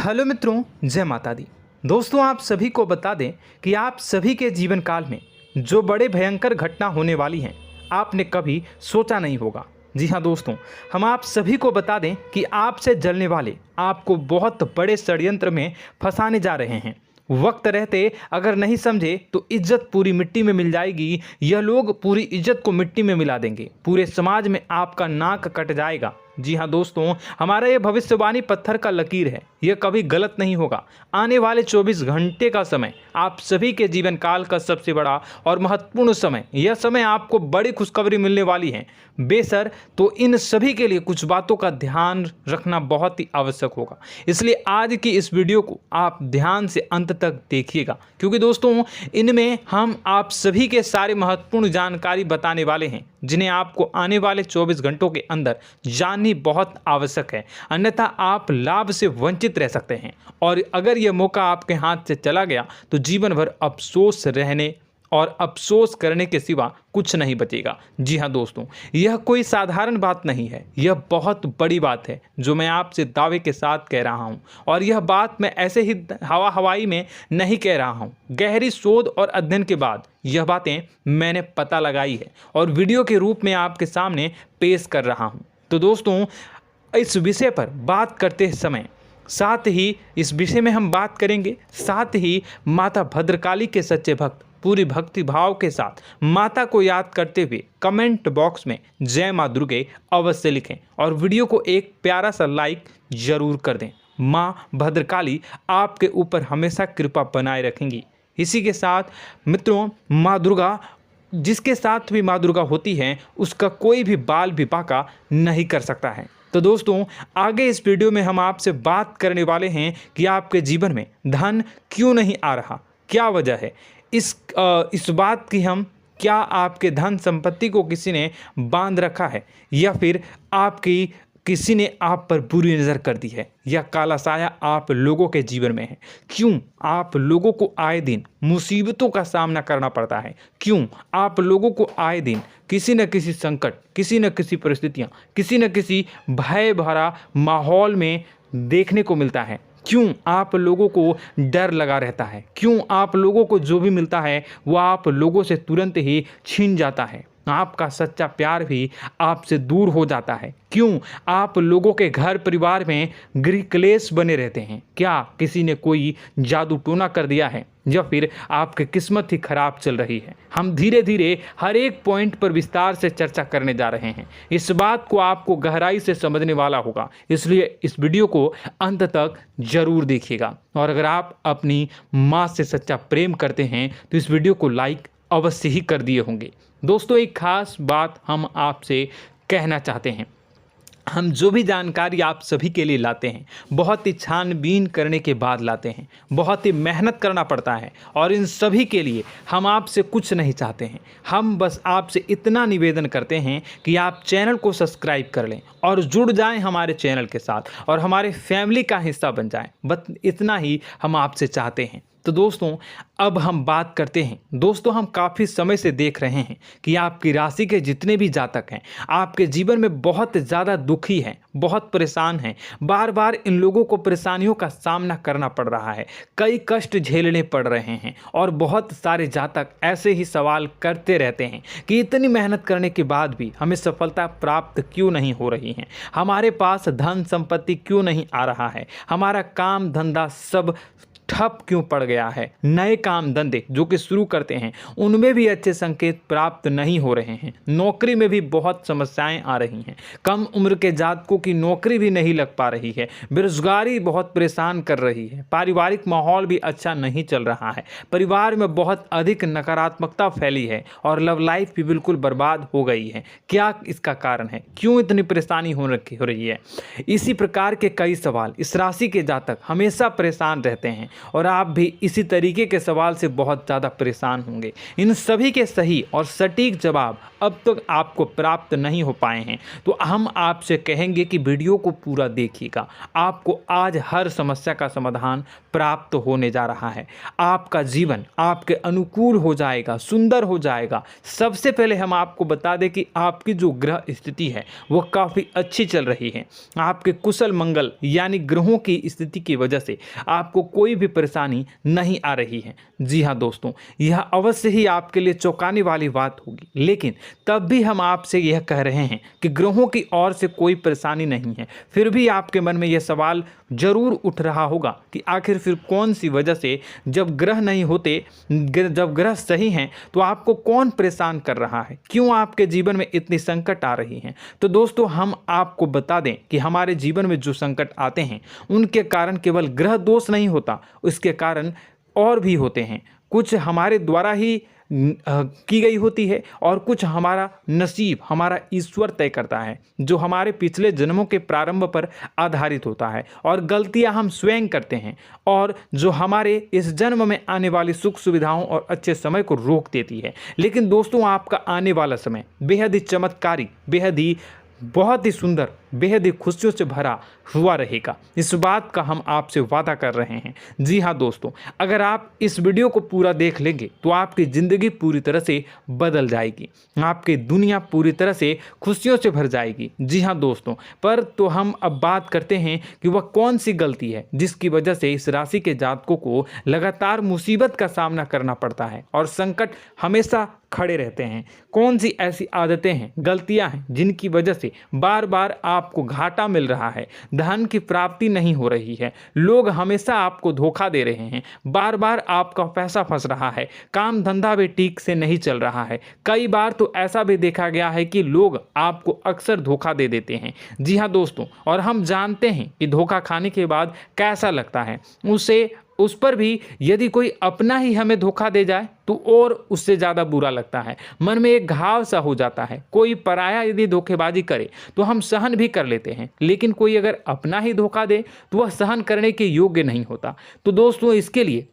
Hello मित्रों, जय माता दी। दोस्तों, आप सभी को बता दें कि आप सभी के जीवन काल में जो बड़े भयंकर घटना होने वाली हैं, आपने कभी सोचा नहीं होगा। जी हाँ दोस्तों, हम आप सभी को बता दें कि आपसे जलने वाले आपको बहुत बड़े षड्यंत्र में फंसाने जा रहे हैं। वक्त रहते अगर नहीं समझे तो इज्जत पूरी मिट्टी में मिल जाएगी। यह लोग पूरी इज्जत को मिट्टी में मिला देंगे। पूरे समाज में आपका नाक कट जाएगा। जी हाँ दोस्तों, हमारा ये भविष्यवाणी पत्थर का लकीर है, यह कभी गलत नहीं होगा। आने वाले 24 घंटे का समय आप सभी के जीवन काल का सबसे बड़ा और महत्वपूर्ण समय। यह समय आपको बड़ी खुशखबरी मिलने वाली है बेसर, तो इन सभी के लिए कुछ बातों का ध्यान रखना बहुत ही आवश्यक होगा। इसलिए आज की इस वीडियो को आप ध्यान से अंत तक देखिएगा, क्योंकि दोस्तों इनमें हम आप सभी के सारे महत्वपूर्ण जानकारी बताने वाले हैं, जिन्हें आपको आने वाले 24 घंटों के अंदर जाननी बहुत आवश्यक है। अन्यथा आप लाभ से वंचित रह सकते हैं, और अगर यह मौका आपके हाथ से चला गया तो जीवन भर अफसोस रहने और अफसोस करने के सिवा कुछ नहीं बचेगा। जी हाँ दोस्तों, यह कोई साधारण बात नहीं है, यह बहुत बड़ी बात है जो मैं आपसे दावे के साथ कह रहा हूँ। और यह बात मैं ऐसे ही हवाई में नहीं कह रहा हूँ। गहरी शोध और अध्ययन के बाद यह बातें मैंने पता लगाई है और वीडियो के रूप में आपके सामने पेश कर रहा हूँ। तो दोस्तों, इस विषय पर बात करते समय साथ ही इस विषय में हम बात करेंगे, साथ ही माता भद्रकाली के सच्चे भक्त पूरी भक्ति भाव के साथ माता को याद करते हुए कमेंट बॉक्स में जय माँ दुर्गे अवश्य लिखें और वीडियो को एक प्यारा सा लाइक जरूर कर दें। माँ भद्रकाली आपके ऊपर हमेशा कृपा बनाए रखेंगी। इसी के साथ मित्रों, माँ दुर्गा, जिसके साथ भी माँ दुर्गा होती हैं, उसका कोई भी बाल भी बांका नहीं कर सकता है। तो दोस्तों, आगे इस वीडियो में हम आपसे बात करने वाले हैं कि आपके जीवन में धन क्यों नहीं आ रहा, क्या वजह है इस बात की। हम क्या आपके धन संपत्ति को किसी ने बांध रखा है, या फिर आपकी किसी ने आप पर बुरी नज़र कर दी है, या काला साया आप लोगों के जीवन में है। क्यों आप लोगों को आए दिन मुसीबतों का सामना करना पड़ता है, क्यों आप लोगों को आए दिन किसी न किसी संकट, किसी न किसी परिस्थितियाँ, किसी न किसी भय भरा माहौल में देखने को मिलता है, क्यों आप लोगों को डर लगा रहता है, क्यों आप लोगों को जो भी मिलता है वो आप लोगों से तुरंत ही छीन जाता है, आपका सच्चा प्यार भी आपसे दूर हो जाता है, क्यों आप लोगों के घर परिवार में गृह क्लेश बने रहते हैं। क्या किसी ने कोई जादू टोना कर दिया है, या फिर आपकी किस्मत ही खराब चल रही है। हम धीरे धीरे हर एक पॉइंट पर विस्तार से चर्चा करने जा रहे हैं। इस बात को आपको गहराई से समझने वाला होगा, इसलिए इस वीडियो को अंत तक जरूर देखिएगा। और अगर आप अपनी माँ से सच्चा प्रेम करते हैं तो इस वीडियो को लाइक अवश्य ही कर दिए होंगे। दोस्तों, एक खास बात हम आपसे कहना चाहते हैं। हम जो भी जानकारी आप सभी के लिए लाते हैं, बहुत ही छानबीन करने के बाद लाते हैं, बहुत ही मेहनत करना पड़ता है, और इन सभी के लिए हम आपसे कुछ नहीं चाहते हैं। हम बस आपसे इतना निवेदन करते हैं कि आप चैनल को सब्सक्राइब कर लें और जुड़ जाएं हमारे चैनल के साथ और हमारे फैमिली का हिस्सा बन जाएं। बस इतना ही हम आपसे चाहते हैं। तो दोस्तों, अब हम बात करते हैं। दोस्तों, हम काफ़ी समय से देख रहे हैं कि आपकी राशि के जितने भी जातक हैं, आपके जीवन में बहुत ज़्यादा दुखी हैं, बहुत परेशान हैं। बार बार इन लोगों को परेशानियों का सामना करना पड़ रहा है, कई कष्ट झेलने पड़ रहे हैं, और बहुत सारे जातक ऐसे ही सवाल करते रहते हैं कि इतनी मेहनत करने के बाद भी हमें सफलता प्राप्त क्यों नहीं हो रही है, हमारे पास धन संपत्ति क्यों नहीं आ रहा है, हमारा काम धंधा सब ठप क्यों पड़ गया है, नए काम धंधे जो कि शुरू करते हैं उनमें भी अच्छे संकेत प्राप्त नहीं हो रहे हैं, नौकरी में भी बहुत समस्याएं आ रही हैं, कम उम्र के जातकों की नौकरी भी नहीं लग पा रही है, बेरोजगारी बहुत परेशान कर रही है, पारिवारिक माहौल भी अच्छा नहीं चल रहा है, परिवार में बहुत अधिक नकारात्मकता फैली है, और लव लाइफ भी बिल्कुल बर्बाद हो गई है। क्या इसका कारण है, क्यों इतनी परेशानी हो रही है? इसी प्रकार के कई सवाल इस राशि के जातक हमेशा परेशान रहते हैं, और आप भी इसी तरीके के सवाल से बहुत ज़्यादा परेशान होंगे। इन सभी के सही और सटीक जवाब अब तक आपको प्राप्त नहीं हो पाए हैं, तो हम आपसे कहेंगे कि वीडियो को पूरा देखिएगा। आपको आज हर समस्या का समाधान प्राप्त होने जा रहा है। आपका जीवन आपके अनुकूल हो जाएगा, सुंदर हो जाएगा। सबसे पहले हम आपको बता दें कि आपकी जो ग्रह स्थिति है वो काफ़ी अच्छी चल रही है। आपके कुशल मंगल यानी ग्रहों की स्थिति की वजह से आपको कोई भी परेशानी नहीं आ रही है। जी हाँ दोस्तों, यह अवश्य ही आपके लिए चौंकाने वाली बात होगी, लेकिन तब भी हम आपसे यह कह रहे हैं कि ग्रहों की ओर से कोई परेशानी नहीं है। फिर भी आपके मन में यह सवाल जरूर उठ रहा होगा कि आखिर फिर कौन सी वजह से, जब ग्रह नहीं होते, जब ग्रह सही हैं, तो आपको कौन परेशान कर रहा है, क्यों आपके जीवन में इतनी संकट आ रही हैं। तो दोस्तों, हम आपको बता दें कि हमारे जीवन में जो संकट आते हैं उनके कारण केवल ग्रह दोष नहीं होता, उसके कारण और भी होते हैं। कुछ हमारे द्वारा ही की गई होती है और कुछ हमारा नसीब, हमारा ईश्वर तय करता है, जो हमारे पिछले जन्मों के प्रारंभ पर आधारित होता है। और गलतियां हम स्वयं करते हैं और जो हमारे इस जन्म में आने वाली सुख सुविधाओं और अच्छे समय को रोक देती है। लेकिन दोस्तों, आपका आने वाला समय बेहद ही चमत्कारी, बेहद ही बहुत ही सुंदर, बेहद ही खुशियों से भरा हुआ रहेगा। इस बात का हम आपसे वादा कर रहे हैं। जी हाँ दोस्तों, अगर आप इस वीडियो को पूरा देख लेंगे तो आपकी ज़िंदगी पूरी तरह से बदल जाएगी, आपकी दुनिया पूरी तरह से खुशियों से भर जाएगी। जी हाँ दोस्तों, पर तो हम अब बात करते हैं कि वह कौन सी गलती है जिसकी वजह से इस राशि के जातकों को लगातार मुसीबत का सामना करना पड़ता है और संकट हमेशा खड़े रहते हैं। कौन सी ऐसी आदतें हैं, गलतियां हैं जिनकी वजह से बार बार आपको घाटा मिल रहा है, धन की प्राप्ति नहीं हो रही है, लोग हमेशा आपको धोखा दे रहे हैं, बार बार आपका पैसा फंस रहा है, काम धंधा भी ठीक से नहीं चल रहा है। कई बार तो ऐसा भी देखा गया है कि लोग आपको अक्सर धोखा दे देते हैं। जी हाँ दोस्तों, और हम जानते हैं कि धोखा खाने के बाद कैसा लगता है। उस पर भी यदि कोई अपना ही हमें धोखा दे जाए तो और उससे ज़्यादा बुरा लगता है, मन में एक घाव सा हो जाता है। कोई पराया यदि धोखेबाजी करे तो हम सहन भी कर लेते हैं, लेकिन कोई अगर अपना ही धोखा दे तो वह सहन करने के योग्य नहीं होता। तो दोस्तों, इसके लिए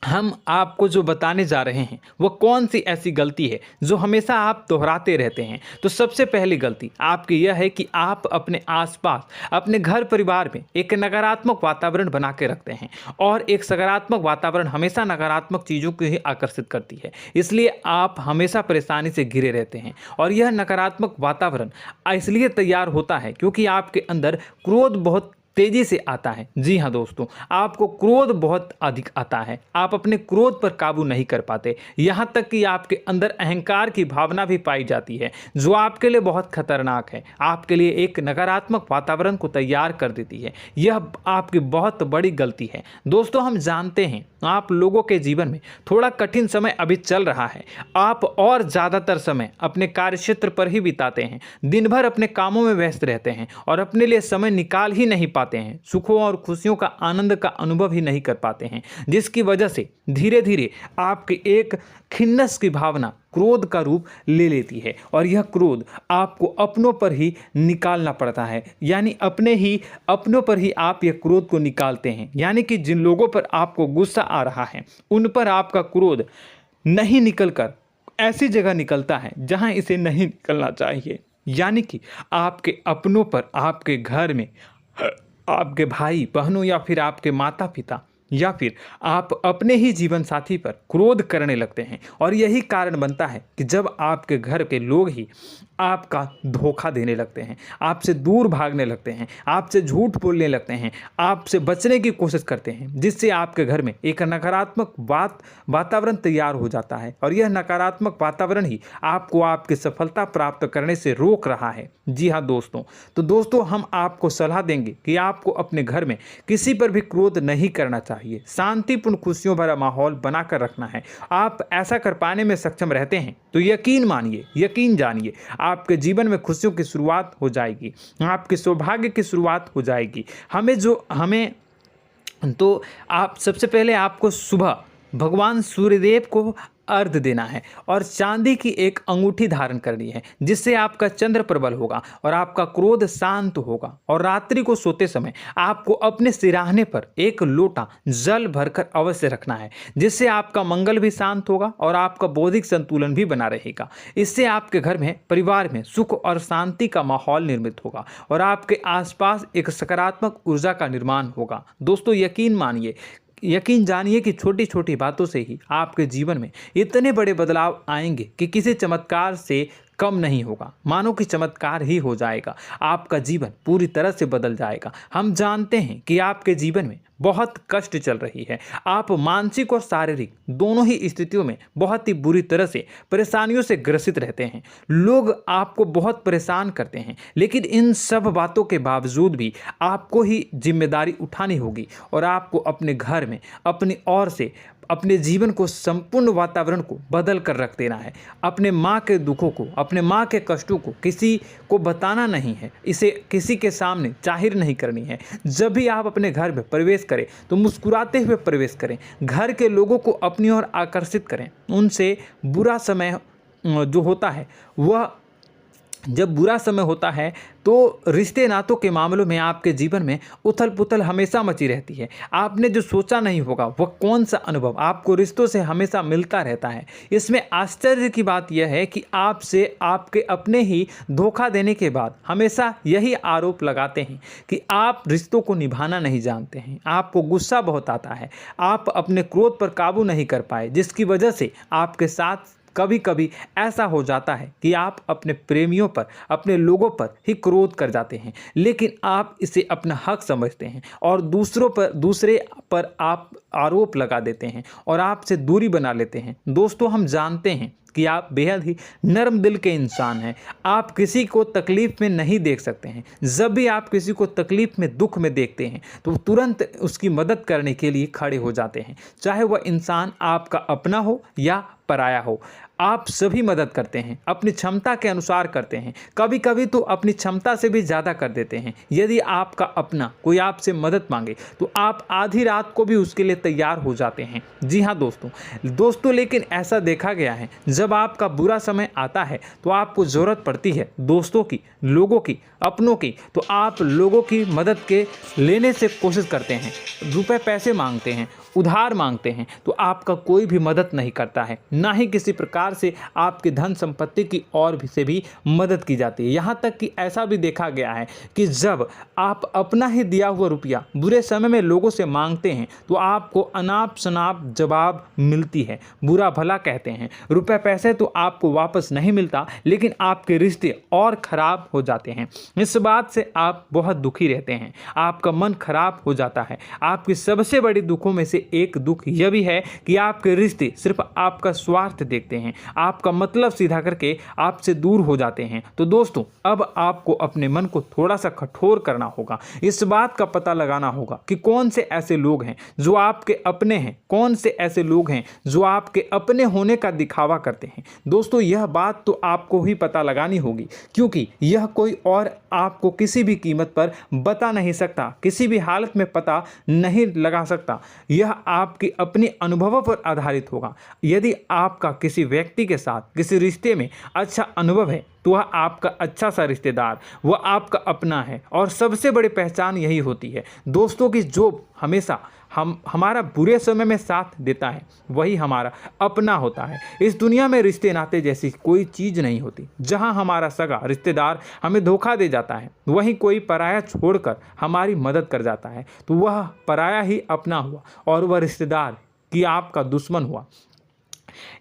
हम आपको जो बताने जा रहे हैं वो कौन सी ऐसी गलती है जो हमेशा आप दोहराते रहते हैं। तो सबसे पहली गलती आपकी यह है कि आप अपने आसपास, अपने घर परिवार में एक नकारात्मक वातावरण बना के रखते हैं, और एक सकारात्मक वातावरण हमेशा नकारात्मक चीज़ों को ही आकर्षित करती है। इसलिए आप हमेशा परेशानी से घिरे रहते हैं, और यह नकारात्मक वातावरण इसलिए तैयार होता है क्योंकि आपके अंदर क्रोध बहुत तेजी से आता है। जी हाँ दोस्तों, आपको क्रोध बहुत अधिक आता है, आप अपने क्रोध पर काबू नहीं कर पाते, यहाँ तक कि आपके अंदर अहंकार की भावना भी पाई जाती है, जो आपके लिए बहुत खतरनाक है, आपके लिए एक नकारात्मक वातावरण को तैयार कर देती है। यह आपकी बहुत बड़ी गलती है। दोस्तों, हम जानते हैं आप लोगों के जीवन में थोड़ा कठिन समय अभी चल रहा है। आप और ज़्यादातर समय अपने कार्यक्षेत्र पर ही बिताते हैं, दिन भर अपने कामों में व्यस्त रहते हैं और अपने लिए समय निकाल ही नहीं पाते हैं, सुखों और खुशियों का आनंद का अनुभव ही नहीं कर पाते हैं, जिसकी वजह से धीरे धीरे आपकी एक खिन्नस की भावना क्रोध का रूप ले लेती है, और यह क्रोध आपको अपनों पर ही निकालना पड़ता है। यानी अपनों पर ही आप यह क्रोध को निकालते हैं। यानी कि जिन लोगों पर आपको गुस्सा आ रहा है उन पर आपका क्रोध नहीं निकलकर ऐसी जगह निकलता है जहां इसे नहीं निकलना चाहिए। यानी कि आपके अपनों पर, आपके घर में, आपके भाई बहनों या फिर आपके माता पिता या फिर आप अपने ही जीवन साथी पर क्रोध करने लगते हैं, और यही कारण बनता है कि जब आपके घर के लोग ही आपका धोखा देने लगते हैं, आपसे दूर भागने लगते हैं, आपसे झूठ बोलने लगते हैं, आपसे बचने की कोशिश करते हैं, जिससे आपके घर में एक नकारात्मक वातावरण तैयार हो जाता है, और यह नकारात्मक वातावरण ही आपको आपकी सफलता प्राप्त करने से रोक रहा है। जी हाँ दोस्तों, तो दोस्तों, हम आपको सलाह देंगे कि आपको अपने घर में किसी पर भी क्रोध नहीं करना चाहिए, शांतिपूर्ण खुशियों भरा माहौल बनाकर रखना है। आप ऐसा कर पाने में सक्षम रहते हैं तो यकीन मानिए, यकीन जानिए, आपके जीवन में खुशियों की शुरुआत हो जाएगी, आपके सौभाग्य की शुरुआत हो जाएगी। आप सबसे पहले आपको सुबह भगवान सूर्यदेव को अर्घ्य देना है और चांदी की एक अंगूठी धारण करनी है, जिससे आपका चंद्र प्रबल होगा और आपका क्रोध शांत होगा। और रात्रि को सोते समय आपको अपने सिरहाने पर एक लोटा जल भरकर अवश्य रखना है, जिससे आपका मंगल भी शांत होगा और आपका बौद्धिक संतुलन भी बना रहेगा। इससे आपके घर में, परिवार में सुख और शांति का माहौल निर्मित होगा और आपके आसपास एक सकारात्मक ऊर्जा का निर्माण होगा। दोस्तों, यकीन जानिए कि छोटी छोटी बातों से ही आपके जीवन में इतने बड़े बदलाव आएंगे कि किसी चमत्कार से कम नहीं होगा। मानो कि चमत्कार ही हो जाएगा, आपका जीवन पूरी तरह से बदल जाएगा। हम जानते हैं कि आपके जीवन में बहुत कष्ट चल रही है, आप मानसिक और शारीरिक दोनों ही स्थितियों में बहुत ही बुरी तरह से परेशानियों से ग्रसित रहते हैं। लोग आपको बहुत परेशान करते हैं, लेकिन इन सब बातों के बावजूद भी आपको ही जिम्मेदारी उठानी होगी और आपको अपने घर में अपनी ओर से अपने जीवन को, संपूर्ण वातावरण को बदल कर रख देना है। अपने माँ के दुखों को, अपने माँ के कष्टों को किसी को बताना नहीं है, इसे किसी के सामने जाहिर नहीं करनी है। जब भी आप अपने घर में प्रवेश करें तो मुस्कुराते हुए प्रवेश करें, घर के लोगों को अपनी ओर आकर्षित करें। उनसे बुरा समय जो होता है वह जब बुरा समय होता है तो रिश्ते नातों के मामलों में आपके जीवन में उथल पुथल हमेशा मची रहती है। आपने जो सोचा नहीं होगा वह कौन सा अनुभव आपको रिश्तों से हमेशा मिलता रहता है। इसमें आश्चर्य की बात यह है कि आपसे आपके अपने ही धोखा देने के बाद हमेशा यही आरोप लगाते हैं कि आप रिश्तों को निभाना नहीं जानते हैं, आपको गुस्सा बहुत आता है, आप अपने क्रोध पर काबू नहीं कर पाए, जिसकी वजह से आपके साथ कभी कभी ऐसा हो जाता है कि आप अपने प्रेमियों पर, अपने लोगों पर ही क्रोध कर जाते हैं, लेकिन आप इसे अपना हक समझते हैं और दूसरे पर आप आरोप लगा देते हैं और आपसे दूरी बना लेते हैं। दोस्तों, हम जानते हैं कि आप बेहद ही नर्म दिल के इंसान हैं। आप किसी को तकलीफ में नहीं देख सकते हैं। जब भी आप किसी को तकलीफ में, दुख में देखते हैं तो तुरंत उसकी मदद करने के लिए खड़े हो जाते हैं, चाहे वह इंसान आपका अपना हो या पराया हो। आप सभी मदद करते हैं, अपनी क्षमता के अनुसार करते हैं, कभी कभी तो अपनी क्षमता से भी ज़्यादा कर देते हैं। यदि आपका अपना कोई आपसे मदद मांगे तो आप आधी रात को भी उसके लिए तैयार हो जाते हैं। जी हाँ दोस्तों, लेकिन ऐसा देखा गया है, जब आपका बुरा समय आता है तो आपको ज़रूरत पड़ती है दोस्तों की, लोगों की, अपनों की, तो आप लोगों की मदद के लेने से कोशिश करते हैं, रुपए पैसे मांगते हैं, उधार मांगते हैं, तो आपका कोई भी मदद नहीं करता है, ना ही किसी प्रकार से आपकी धन संपत्ति की ओर से भी मदद की जाती है। यहाँ तक कि ऐसा भी देखा गया है कि जब आप अपना ही दिया हुआ रुपया बुरे समय में लोगों से मांगते हैं तो आपको अनाप शनाप जवाब मिलती है, बुरा भला कहते हैं। रुपए पैसे तो आपको वापस नहीं मिलता, लेकिन आपके रिश्ते और खराब हो जाते हैं। इस बात से आप बहुत दुखी रहते हैं, आपका मन खराब हो जाता है। आपकी सबसे बड़ी दुखों में से एक दुख यह भी है कि आपके रिश्ते सिर्फ आपका स्वार्थ देखते हैं, आपका मतलब सीधा करके आपसे दूर हो जाते हैं। तो दोस्तों, अब आपको अपने मन को थोड़ा सा कठोर करना होगा, इस बात का पता लगाना होगा कि कौन से ऐसे लोग हैं जो आपके अपने हैं, कौन से ऐसे लोग हैं जो आपके अपने होने का दिखावा करते हैं। दोस्तों, यह बात तो आपको ही पता लगानी होगी, क्योंकि यह कोई और आपको किसी भी कीमत पर बता नहीं सकता, किसी भी हालत में पता नहीं लगा सकता। यह आपके अपने अनुभवों पर आधारित होगा। यदि आपका किसी व्यक्ति के साथ किसी रिश्ते में अच्छा अनुभव है तो वह आपका अच्छा सा रिश्तेदार, वह आपका अपना है। और सबसे बड़ी पहचान यही होती है दोस्तों की जो हमेशा हमारा बुरे समय में साथ देता है वही हमारा अपना होता है। इस दुनिया में रिश्ते नाते जैसी कोई चीज़ नहीं होती। जहां हमारा सगा रिश्तेदार हमें धोखा दे जाता है, वहीं कोई पराया छोड़कर हमारी मदद कर जाता है, तो वह पराया ही अपना हुआ और वह रिश्तेदार की आपका दुश्मन हुआ।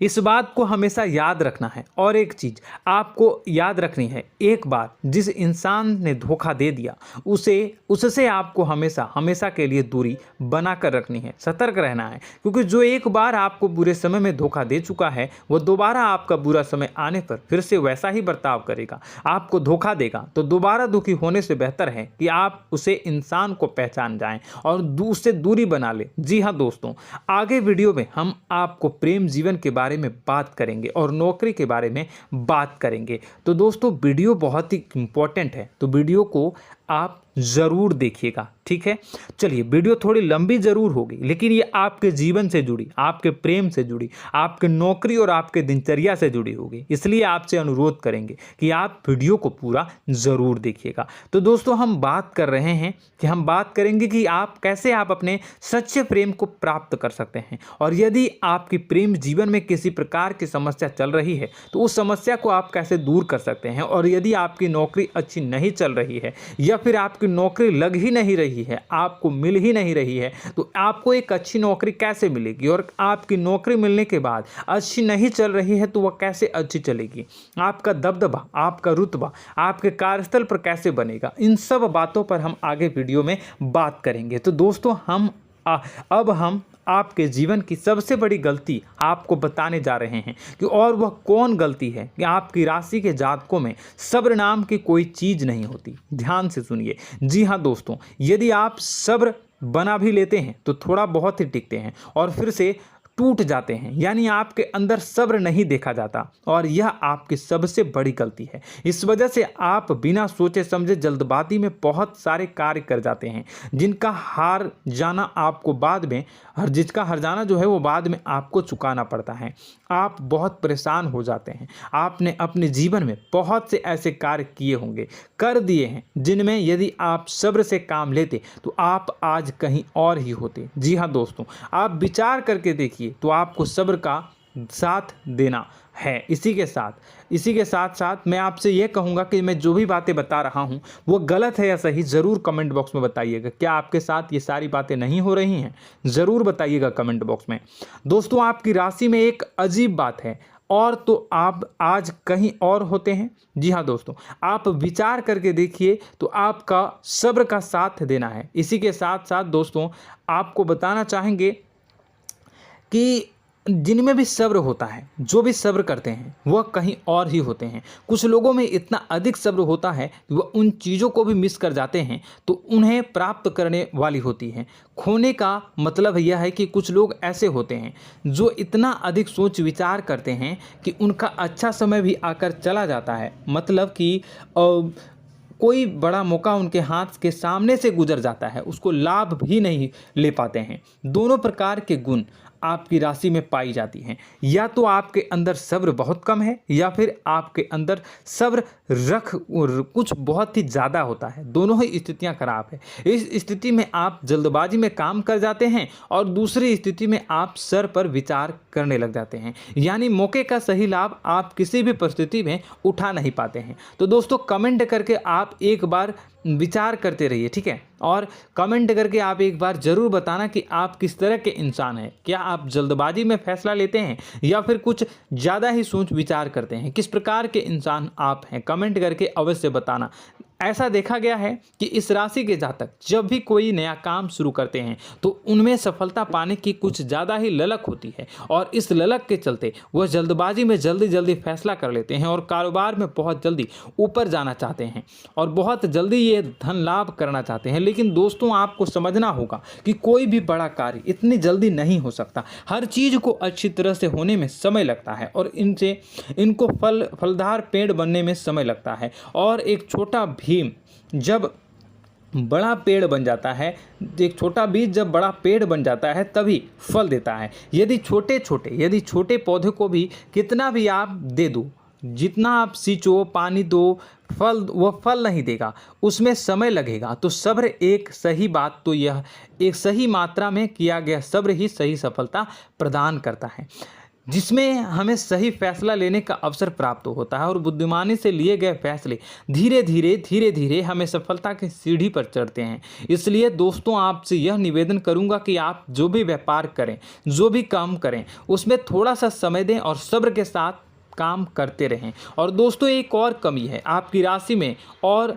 इस बात को हमेशा याद रखना है। और एक चीज़ आपको याद रखनी है, एक बार जिस इंसान ने धोखा दे दिया उससे आपको हमेशा के लिए दूरी बना कर रखनी है, सतर्क रहना है। क्योंकि जो एक बार आपको बुरे समय में धोखा दे चुका है वो दोबारा आपका बुरा समय आने पर फिर से वैसा ही बर्ताव करेगा, आपको धोखा देगा। तो दोबारा दुखी होने से बेहतर है कि आप उसे इंसान को पहचान जाएं और उससे दूरी बना लें। जी हाँ दोस्तों, आगे वीडियो में हम आपको प्रेम जीवन के बारे में बात करेंगे और नौकरी के बारे में बात करेंगे। तो दोस्तों, वीडियो बहुत ही इम्पोर्टेंट है, तो वीडियो को आप ज़रूर देखिएगा, ठीक है। चलिए, वीडियो थोड़ी लंबी ज़रूर होगी, लेकिन ये आपके जीवन से जुड़ी, आपके प्रेम से जुड़ी, आपके नौकरी और आपके दिनचर्या से जुड़ी होगी, इसलिए आपसे अनुरोध करेंगे कि आप वीडियो को पूरा ज़रूर देखिएगा। तो दोस्तों, हम बात कर रहे हैं कि हम बात करेंगे कि आप कैसे आप अपने सच्चे प्रेम को प्राप्त कर सकते हैं, और यदि आपकी प्रेम जीवन में किसी प्रकार की समस्या चल रही है तो उस समस्या को आप कैसे दूर कर सकते हैं, और यदि आपकी नौकरी अच्छी नहीं चल रही है या फिर आपकी नौकरी लग ही नहीं रही है, आपको मिल ही नहीं रही है, तो आपको एक अच्छी नौकरी कैसे मिलेगी, और आपकी नौकरी मिलने के बाद अच्छी नहीं चल रही है तो वह कैसे अच्छी चलेगी, आपका दबदबा, आपका रुतबा आपके कार्यस्थल पर कैसे बनेगा, इन सब बातों पर हम आगे वीडियो में बात करेंगे। तो दोस्तों, अब हम आपके जीवन की सबसे बड़ी गलती आपको बताने जा रहे हैं कि और वह कौन गलती है कि आपकी राशि के जातकों में सब्र नाम की कोई चीज़ नहीं होती। ध्यान से सुनिए। जी हाँ दोस्तों, यदि आप सब्र बना भी लेते हैं तो थोड़ा बहुत ही टिकते हैं और फिर से टूट जाते हैं, यानी आपके अंदर सब्र नहीं देखा जाता, और यह आपकी सबसे बड़ी गलती है। इस वजह से आप बिना सोचे समझे जल्दबाजी में बहुत सारे कार्य कर जाते हैं, जिसका हार जाना जो है वो बाद में आपको चुकाना पड़ता है। आप बहुत परेशान हो जाते हैं। आपने अपने जीवन में बहुत से ऐसे कार्य किए होंगे, कर दिए हैं, जिनमें यदि आप सब्र से काम लेते तो आप आज कहीं और ही होते। जी हाँ दोस्तों, आप विचार करके देखिए तो आपको सब्र का साथ देना है। इसी के साथ साथ मैं आपसे यह कहूँगा कि मैं जो भी बातें बता रहा हूँ वो गलत है या सही, ज़रूर कमेंट बॉक्स में बताइएगा। क्या आपके साथ ये सारी बातें नहीं हो रही हैं, ज़रूर बताइएगा कमेंट बॉक्स में। दोस्तों, आपकी राशि में एक अजीब बात है, और तो आप आज कहीं और होते हैं। जी हाँ दोस्तों, आप विचार करके देखिए तो आपका सब्र का साथ देना है। इसी के साथ साथ दोस्तों, आपको बताना चाहेंगे कि जिनमें भी सब्र होता है, जो भी सब्र करते हैं वह कहीं और ही होते हैं। कुछ लोगों में इतना अधिक सब्र होता है कि वह उन चीज़ों को भी मिस कर जाते हैं तो उन्हें प्राप्त करने वाली होती हैं। खोने का मतलब यह है कि कुछ लोग ऐसे होते हैं जो इतना अधिक सोच विचार करते हैं कि उनका अच्छा समय भी आकर चला जाता है, मतलब कि कोई बड़ा मौका उनके हाथ के सामने से गुजर जाता है, उसको लाभ भी नहीं ले पाते हैं। दोनों प्रकार के गुण आपकी राशि में पाई जाती हैं। या तो आपके अंदर सब्र बहुत कम है या फिर आपके अंदर सब्र कुछ बहुत ही ज़्यादा होता है। दोनों ही स्थितियां खराब है। इस स्थिति में आप जल्दबाजी में काम कर जाते हैं और दूसरी स्थिति में आप सर पर विचार करने लग जाते हैं, यानी मौके का सही लाभ आप किसी भी परिस्थिति में उठा नहीं पाते हैं। तो दोस्तों, कमेंट करके आप एक बार विचार करते रहिए, ठीक है, और कमेंट करके आप एक बार ज़रूर बताना कि आप किस तरह के इंसान हैं। क्या आप जल्दबाजी में फैसला लेते हैं या फिर कुछ ज़्यादा ही सोच विचार करते हैं? किस प्रकार के इंसान आप हैं, कमेंट करके अवश्य बताना। ऐसा देखा गया है कि इस राशि के जातक जब भी कोई नया काम शुरू करते हैं तो उनमें सफलता पाने की कुछ ज़्यादा ही ललक होती है, और इस ललक के चलते वह जल्दबाजी में जल्दी फैसला कर लेते हैं और कारोबार में बहुत जल्दी ऊपर जाना चाहते हैं और बहुत जल्दी ये धन लाभ करना चाहते हैं। लेकिन दोस्तों, आपको समझना होगा कि कोई भी बड़ा कार्य इतनी जल्दी नहीं हो सकता। हर चीज़ को अच्छी तरह से होने में समय लगता है और इनको फलदार पेड़ बनने में समय लगता है। और एक छोटा भीम जब बड़ा पेड़ बन जाता है, एक छोटा बीज जब बड़ा पेड़ बन जाता है तभी फल देता है। यदि छोटे पौधे को भी कितना भी आप दे दो, जितना आप सींचो, पानी दो, वह फल नहीं देगा, उसमें समय लगेगा। तो सब्र एक सही बात तो यह एक सही मात्रा में किया गया सब्र ही सही सफलता प्रदान करता है, जिसमें हमें सही फैसला लेने का अवसर प्राप्त होता है और बुद्धिमानी से लिए गए फैसले धीरे धीरे हमें सफलता की सीढ़ी पर चढ़ते हैं। इसलिए दोस्तों, आपसे यह निवेदन करूंगा कि आप जो भी व्यापार करें, जो भी काम करें, उसमें थोड़ा सा समय दें और सब्र के साथ काम करते रहें। और दोस्तों, एक और कमी है आपकी राशि में, और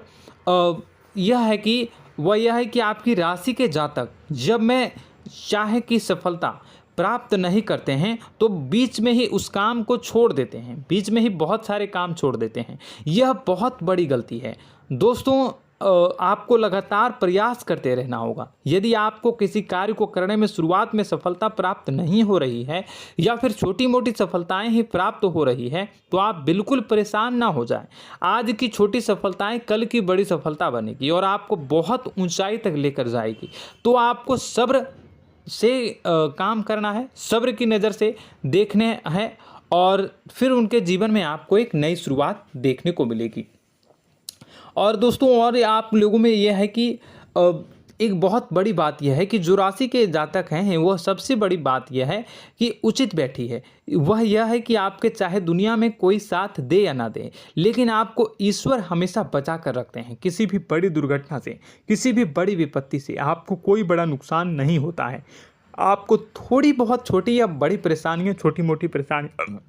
यह है कि आपकी राशि के जातक जब में चाहे कि सफलता प्राप्त नहीं करते हैं तो बीच में ही उस काम को छोड़ देते हैं, बीच में ही बहुत सारे काम छोड़ देते हैं। यह बहुत बड़ी गलती है दोस्तों। आपको लगातार प्रयास करते रहना होगा। यदि आपको किसी कार्य को करने में शुरुआत में सफलता प्राप्त नहीं हो रही है या फिर छोटी मोटी सफलताएं ही प्राप्त हो रही है तो आप बिल्कुल परेशान ना हो जाएं। आज की छोटी सफलताएं कल की बड़ी सफलता बनेगी और आपको बहुत ऊंचाई तक लेकर जाएगी। तो आपको सब्र से काम करना है, सब्र की नज़र से देखने हैं और फिर उनके जीवन में आपको एक नई शुरुआत देखने को मिलेगी। और दोस्तों और आप लोगों में यह है कि एक बहुत बड़ी बात यह है कि जो राशि के जातक हैं वह सबसे बड़ी बात यह है कि उचित बैठी है। वह यह है कि आपके चाहे दुनिया में कोई साथ दे या ना दे, लेकिन आपको ईश्वर हमेशा बचा कर रखते हैं। किसी भी बड़ी दुर्घटना से, किसी भी बड़ी विपत्ति से आपको कोई बड़ा नुकसान नहीं होता है। आपको थोड़ी बहुत छोटी या बड़ी परेशानियाँ, छोटी मोटी परेशानी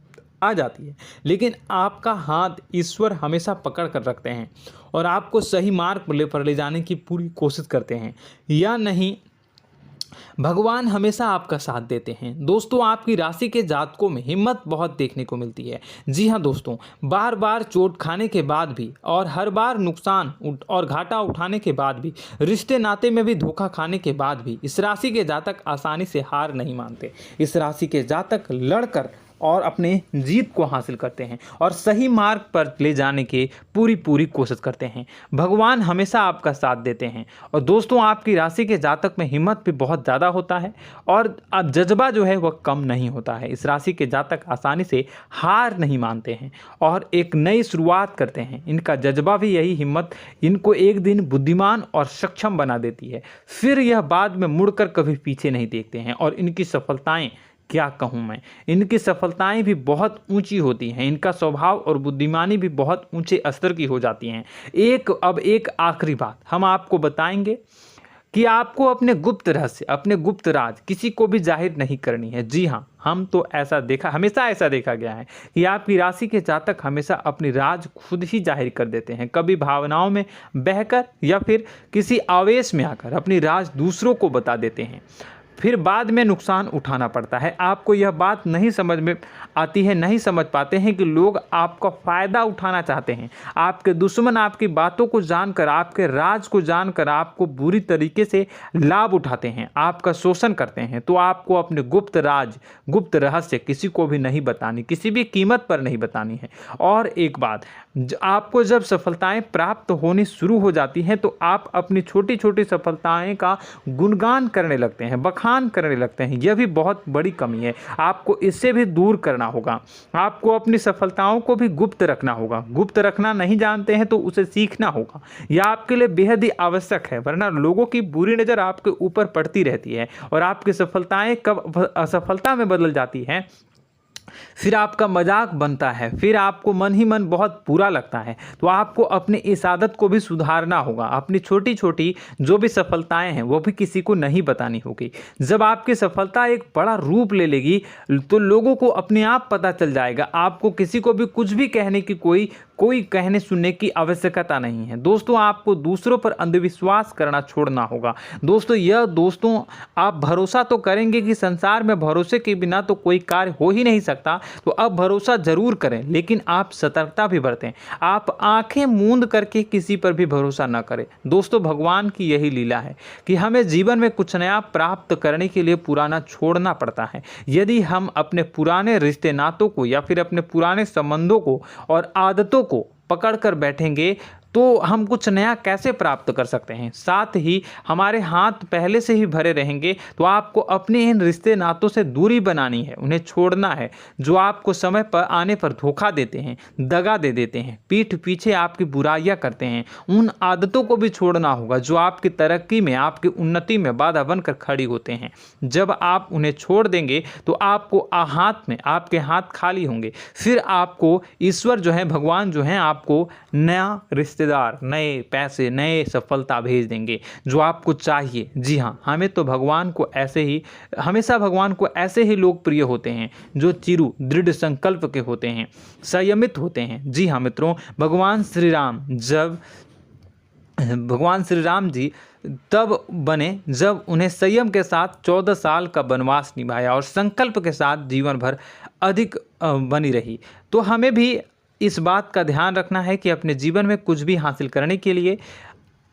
आ जाती है, लेकिन आपका हाथ ईश्वर हमेशा पकड़ कर रखते हैं और आपको सही मार्ग पर ले जाने की पूरी कोशिश करते हैं। या नहीं, भगवान हमेशा आपका साथ देते हैं। दोस्तों आपकी राशि के जातकों में हिम्मत बहुत देखने को मिलती है। जी हाँ दोस्तों, बार बार चोट खाने के बाद भी और हर बार नुकसान और घाटा उठाने के बाद भी, रिश्ते नाते में भी धोखा खाने के बाद भी इस राशि के जातक आसानी से हार नहीं मानते। इस राशि के जातक लड़कर और अपने जीत को हासिल करते हैं और सही मार्ग पर ले जाने की पूरी कोशिश करते हैं। भगवान हमेशा आपका साथ देते हैं। और दोस्तों आपकी राशि के जातक में हिम्मत भी बहुत ज़्यादा होता है और अब जज्बा जो है वह कम नहीं होता है। इस राशि के जातक आसानी से हार नहीं मानते हैं और एक नई शुरुआत करते हैं। इनका जज्बा भी, यही हिम्मत इनको एक दिन बुद्धिमान और सक्षम बना देती है। फिर यह बाद में मुड़कर कभी पीछे नहीं देखते हैं और इनकी सफलताएं, क्या कहूँ मैं, इनकी सफलताएं भी बहुत ऊंची होती हैं। इनका स्वभाव और बुद्धिमानी भी बहुत ऊंचे स्तर की हो जाती हैं। अब एक आखिरी बात हम आपको बताएंगे कि आपको अपने गुप्त रहस्य, अपने गुप्त राज किसी को भी जाहिर नहीं करनी है। जी हाँ, हम तो हमेशा ऐसा देखा गया है कि आपकी राशि के जातक हमेशा अपनी राज खुद ही जाहिर कर देते हैं। कभी भावनाओं में बहकर या फिर किसी आवेश में आकर अपनी राज दूसरों को बता देते हैं, फिर बाद में नुकसान उठाना पड़ता है। आपको यह बात नहीं समझ में आती है, नहीं समझ पाते हैं कि लोग आपका फ़ायदा उठाना चाहते हैं। आपके दुश्मन आपकी बातों को जानकर, आपके राज को जानकर आपको बुरी तरीके से लाभ उठाते हैं, आपका शोषण करते हैं। तो आपको अपने गुप्त राज, गुप्त रहस्य किसी को भी नहीं बतानी, किसी भी कीमत पर नहीं बतानी है। और एक बात, आपको जब सफलताएं प्राप्त होनी शुरू हो जाती हैं तो आप अपनी छोटी छोटी सफलताएं का गुणगान करने लगते हैं, बखान करने लगते हैं। यह भी बहुत बड़ी कमी है, आपको इससे भी दूर करना होगा। आपको अपनी सफलताओं को भी गुप्त रखना होगा। गुप्त रखना नहीं जानते हैं तो उसे सीखना होगा। यह आपके लिए बेहद ही आवश्यक है, वरना लोगों की बुरी नज़र आपके ऊपर पड़ती रहती है और आपकी सफलताएं कब असफलता में बदल जाती हैं, फिर आपका मजाक बनता है, फिर आपको मन ही मन बहुत बुरा लगता है। तो आपको अपनी इस आदत को भी सुधारना होगा। अपनी छोटी छोटी जो भी सफलताएं हैं वो भी किसी को नहीं बतानी होगी। जब आपकी सफलता एक बड़ा रूप ले लेगी तो लोगों को अपने आप पता चल जाएगा। आपको किसी को भी कुछ भी कहने की कोई कहने सुनने की आवश्यकता नहीं है। दोस्तों आपको दूसरों पर अंधविश्वास करना छोड़ना होगा। दोस्तों आप भरोसा तो करेंगे कि संसार में भरोसे के बिना तो कोई कार्य हो ही नहीं सकता, तो अब भरोसा जरूर करें, लेकिन आप सतर्कता भी बरतें। आप आंखें मूंद करके किसी पर भी भरोसा न करें। दोस्तों भगवान की यही लीला है कि हमें जीवन में कुछ नया प्राप्त करने के लिए पुराना छोड़ना पड़ता है। यदि हम अपने पुराने रिश्ते नातों को या फिर अपने पुराने संबंधों को और आदतों को पकड़ कर बैठेंगे तो हम कुछ नया कैसे प्राप्त कर सकते हैं। साथ ही हमारे हाथ पहले से ही भरे रहेंगे। तो आपको अपने इन रिश्ते नातों से दूरी बनानी है, उन्हें छोड़ना है जो आपको समय पर आने पर धोखा देते हैं, दगा दे देते हैं, पीठ पीछे आपकी बुराइयां करते हैं। उन आदतों को भी छोड़ना होगा जो आपकी तरक्की में, आपकी उन्नति में बाधा बनकर खड़ी होते हैं। जब आप उन्हें छोड़ देंगे तो आपके हाथ खाली होंगे। फिर आपको ईश्वर जो है, भगवान जो है, आपको नया रिश्तेदार, नए पैसे, नए सफलता भेज देंगे जो आपको चाहिए। जी हाँ, हमेशा भगवान को ऐसे ही लोग प्रिय होते हैं जो चिरु दृढ़ संकल्प के होते हैं, संयमित होते हैं। जी हाँ मित्रों, भगवान श्री राम जी तब बने जब उन्हें संयम के साथ 14 साल का वनवास निभाया और संकल्प के साथ जीवन भर अधिक बनी रही। तो हमें भी इस बात का ध्यान रखना है कि अपने जीवन में कुछ भी हासिल करने के लिए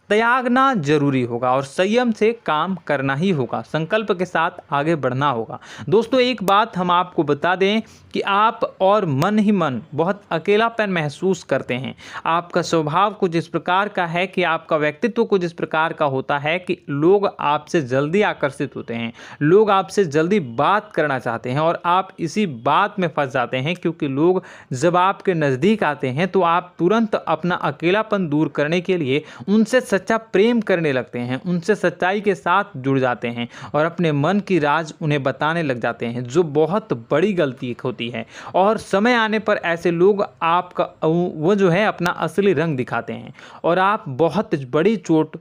त्यागना जरूरी होगा और संयम से काम करना ही होगा, संकल्प के साथ आगे बढ़ना होगा। दोस्तों एक बात हम आपको बता दें कि आप और मन ही मन बहुत अकेलापन महसूस करते हैं। आपका स्वभाव कुछ इस प्रकार का है कि आपका व्यक्तित्व कुछ इस प्रकार का होता है कि लोग आपसे जल्दी आकर्षित होते हैं, लोग आपसे जल्दी बात करना चाहते हैं और आप इसी बात में फंस जाते हैं, क्योंकि लोग जब आपके नज़दीक आते हैं तो आप तुरंत अपना अकेलापन दूर करने के लिए उनसे सच्चा प्रेम करने लगते हैं, उनसे सच्चाई के साथ जुड़ जाते हैं और अपने मन की राज उन्हें बताने लग जाते हैं, जो बहुत बड़ी गलती होती है। और समय आने पर ऐसे लोग आपका वो जो है अपना असली रंग दिखाते हैं और आप बहुत बड़ी चोट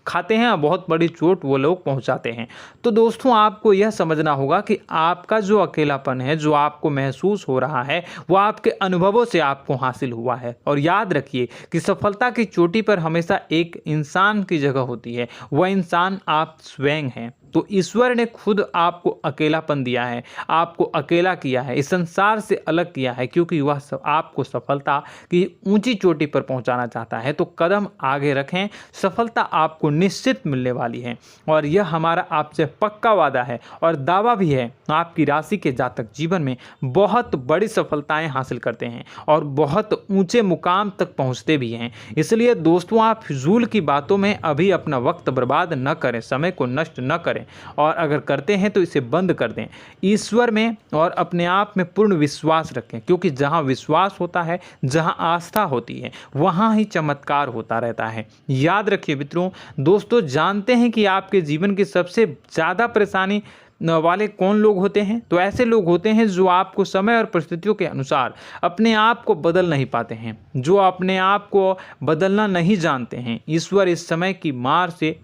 खाते हैं, बहुत बड़ी चोट वो लोग पहुंचाते हैं। तो दोस्तों आपको यह समझना होगा कि आपका जो अकेलापन है, जो आपको महसूस हो रहा है, वो आपके अनुभवों से आपको हासिल हुआ है। और याद रखिए कि सफलता की चोटी पर हमेशा एक इंसान की जगह होती है, वह इंसान आप स्वयं हैं। तो ईश्वर ने खुद आपको अकेलापन दिया है, आपको अकेला किया है, इस संसार से अलग किया है, क्योंकि वह आपको सफलता की ऊंची चोटी पर पहुंचाना चाहता है। तो कदम आगे रखें, सफलता आपको निश्चित मिलने वाली है और यह हमारा आपसे पक्का वादा है और दावा भी है। आपकी राशि के जातक जीवन में बहुत बड़ी सफलताएं हासिल करते हैं और बहुत ऊंचे मुकाम तक पहुंचते भी हैं। इसलिए दोस्तों आप फिजूल की बातों में अभी अपना वक्त बर्बाद न करें, समय को नष्ट न करें और अगर करते हैं तो इसे बंद कर दें। ईश्वर में और अपने आप में पूर्ण विश्वास रखें, क्योंकि जहां विश्वास होता है, जहां आस्था होती है, वहां ही चमत्कार होता रहता है। याद रखिए मित्रों, दोस्तों जानते हैं कि आपके जीवन की सबसे ज़्यादा परेशानी वाले कौन लोग होते हैं? तो ऐसे लोग होते हैं जो आपको समय और परिस्थितियों के अनुसार अपने आप को बदल नहीं पाते हैं, जो अपने आप को बदलना नहीं जानते हैं। ईश्वर इस समय की मार से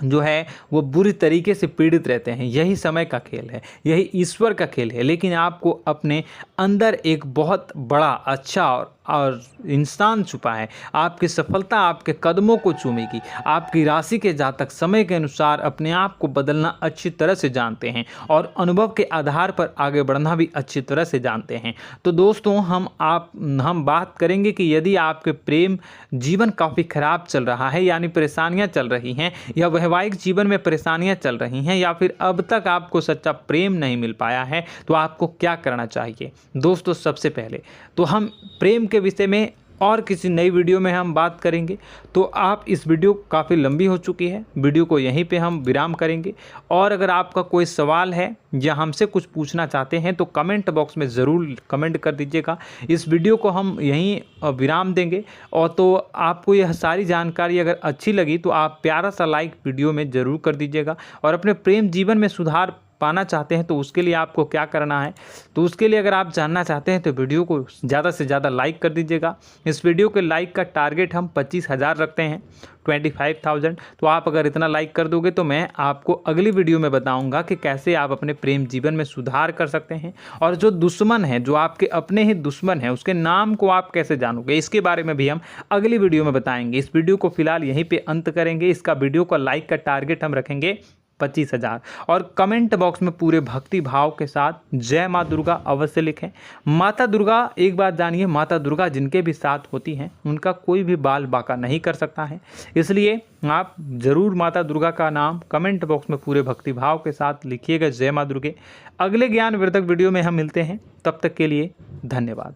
जो है वो बुरी तरीके से पीड़ित रहते हैं। यही समय का खेल है, यही ईश्वर का खेल है। लेकिन आपको अपने अंदर एक बहुत बड़ा अच्छा और इंसान छुपा है। आपकी सफलता आपके कदमों को चूमेगी। आपकी राशि के जातक समय के अनुसार अपने आप को बदलना अच्छी तरह से जानते हैं और अनुभव के आधार पर आगे बढ़ना भी अच्छी तरह से जानते हैं। तो दोस्तों हम बात करेंगे कि यदि आपके प्रेम जीवन काफ़ी खराब चल रहा है, यानी परेशानियां चल रही हैं, या वैवाहिक जीवन में परेशानियां चल रही हैं, या फिर अब तक आपको सच्चा प्रेम नहीं मिल पाया है, तो आपको क्या करना चाहिए। दोस्तों सबसे पहले तो हम प्रेम के विषय में और किसी नई वीडियो में हम बात करेंगे। तो आप इस वीडियो काफ़ी लंबी हो चुकी है, वीडियो को यहीं पे हम विराम करेंगे। और अगर आपका कोई सवाल है या हमसे कुछ पूछना चाहते हैं तो कमेंट बॉक्स में ज़रूर कमेंट कर दीजिएगा। इस वीडियो को हम यहीं विराम देंगे। और तो आपको यह सारी जानकारी अगर अच्छी लगी तो आप प्यारा सा लाइक वीडियो में ज़रूर कर दीजिएगा। और अपने प्रेम जीवन में सुधार पाना चाहते हैं तो उसके लिए आपको क्या करना है, तो उसके लिए अगर आप जानना चाहते हैं तो वीडियो को ज़्यादा से ज़्यादा लाइक कर दीजिएगा। इस वीडियो के लाइक का टारगेट हम 25,000 रखते हैं, 25,000। तो आप अगर इतना लाइक कर दोगे तो मैं आपको अगली वीडियो में बताऊंगा कि कैसे आप अपने प्रेम जीवन में सुधार कर सकते हैं। और जो दुश्मन है, जो आपके अपने ही दुश्मन है, उसके नाम को आप कैसे जानोगे, इसके बारे में भी हम अगली वीडियो में बताएंगे। इस वीडियो को फिलहाल यहीं पर अंत करेंगे। इसका वीडियो का लाइक का टारगेट हम रखेंगे 25,000। और कमेंट बॉक्स में पूरे भक्ति भाव के साथ जय माँ दुर्गा अवश्य लिखें। माता दुर्गा, एक बात जानिए, माता दुर्गा जिनके भी साथ होती हैं उनका कोई भी बाल बांका नहीं कर सकता है। इसलिए आप ज़रूर माता दुर्गा का नाम कमेंट बॉक्स में पूरे भक्ति भाव के साथ लिखिएगा, जय माँ दुर्गे। अगले ज्ञानवर्धक वीडियो में हम मिलते हैं, तब तक के लिए धन्यवाद।